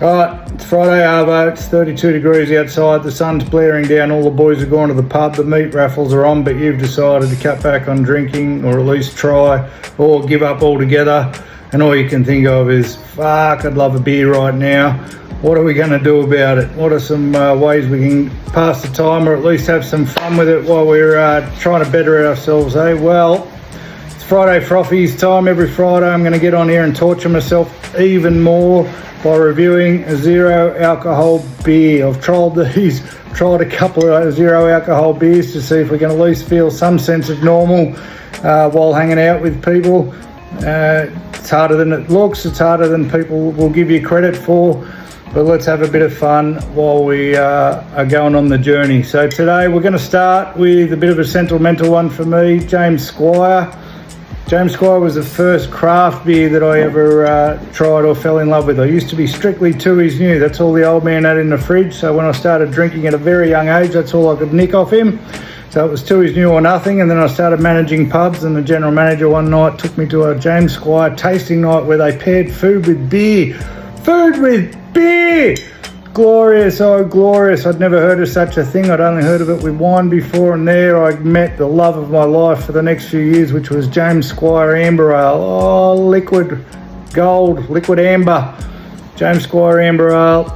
Alright, it's Friday arvo, it's 32 degrees outside, the sun's blaring down, all the boys are going to the pub, the meat raffles are on, but you've decided to cut back on drinking, or at least try, or give up altogether, and all you can think of is, fuck, I'd love a beer right now. What are we going to do about it? What are some ways we can pass the time, or at least have some fun with it while we're trying to better ourselves, eh? Well, it's Friday Frothies time. Every Friday I'm going to get on here and torture myself even more by reviewing a zero alcohol beer. I've tried a couple of zero alcohol beers to see if we can at least feel some sense of normal while hanging out with people. It's harder than it looks, it's harder than people will give you credit for, but let's have a bit of fun while we are going on the journey. So today we're going to start with a bit of a sentimental one for me, James Squire. James Squire was the first craft beer that I ever tried or fell in love with. I used to be strictly Tooheys New. That's all the old man had in the fridge. So when I started drinking at a very young age, that's all I could nick off him. So it was Tooheys New or nothing. And then I started managing pubs, and the general manager one night took me to a James Squire tasting night where they paired food with beer. Food with beer! Glorious, oh glorious. I'd never heard of such a thing. I'd only heard of it with wine before, and there I met the love of my life for the next few years, which was James Squire Amber Ale. Oh, liquid gold, liquid amber. James Squire Amber Ale.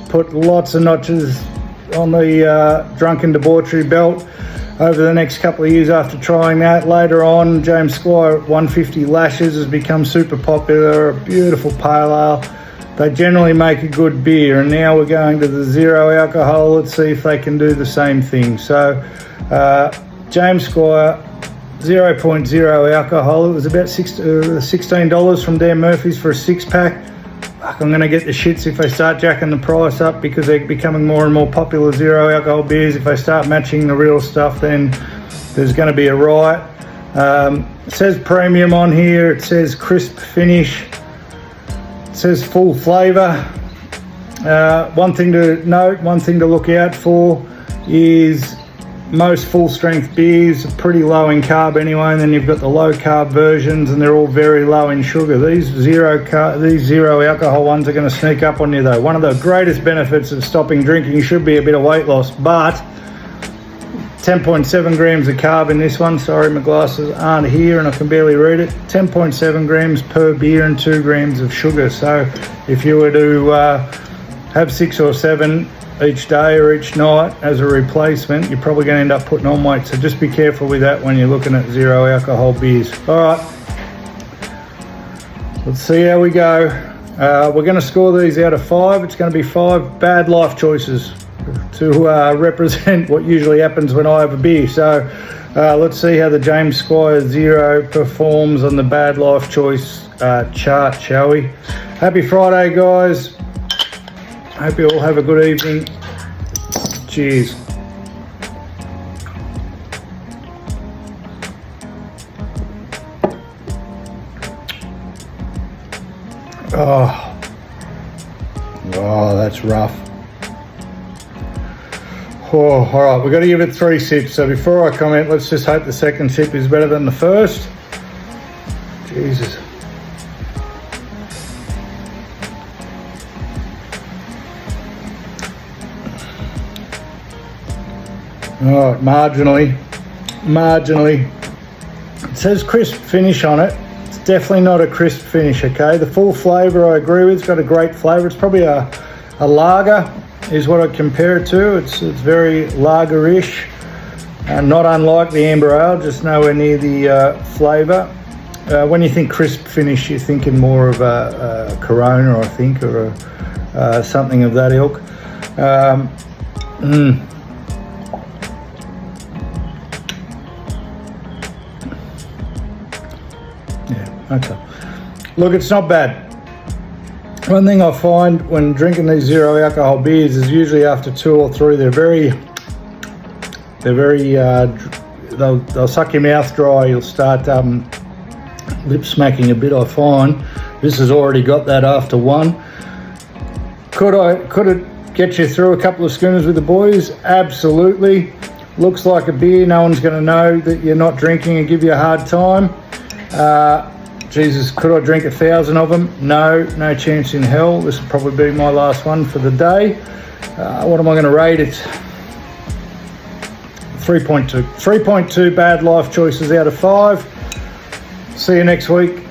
Put lots of notches on the drunken debauchery belt over the next couple of years after trying that. Later on, James Squire 150 Lashes has become super popular, a beautiful pale ale. They generally make a good beer, and now we're going to the zero alcohol. Let's see if they can do the same thing. So, James Squire, 0.0 alcohol. It was about $16 from Dan Murphy's for a 6-pack. Fuck, I'm going to get the shits if they start jacking the price up, because they're becoming more and more popular, zero alcohol beers. If they start matching the real stuff, then there's going to be a riot. It says premium on here. It says crisp finish. It says full flavour. One thing to note, one thing to look out for is most full strength beers are pretty low in carb anyway, and then you've got the low carb versions and they're all very low in sugar. These zero alcohol ones are going to sneak up on you though. One of the greatest benefits of stopping drinking should be a bit of weight loss, but 10.7 grams of carb in this one. Sorry, my glasses aren't here and I can barely read it. 10.7 grams per beer and 2 grams of sugar. So if you were to have 6 or 7 each day or each night as a replacement, you're probably going to end up putting on weight. So just be careful with that when you're looking at zero alcohol beers. All right, let's see how we go. We're going to score these out of 5. It's going to be 5 bad life choices to represent what usually happens when I have a beer. So let's see how the James Squire Zero performs on the bad life choice chart, shall we? Happy Friday, guys. Hope you all have a good evening. Cheers. Oh, that's rough. Oh, all right, we've got to give it 3 sips. So before I comment, let's just hope the second sip is better than the first. Jesus. All right, marginally. It says crisp finish on it. It's definitely not a crisp finish, okay? The full flavour, I agree with. It's got a great flavour. It's probably a lager is what I'd compare it to. It's very lager-ish, not unlike the Amber Ale, just nowhere near the flavour. When you think crisp finish, you're thinking more of a Corona, I think, or something of that ilk. Yeah, okay. Look, it's not bad. One thing I find when drinking these zero alcohol beers is usually after 2 or 3, they'll suck your mouth dry. You'll start lip smacking a bit, I find. This has already got that after 1. Could it get you through a couple of schooners with the boys? Absolutely. Looks like a beer. No one's going to know that you're not drinking and give you a hard time. Jesus, could I drink 1,000 of them? No chance in hell. This will probably be my last one for the day. What am I going to rate it? 3.2. 3.2 bad life choices out of 5. See you next week.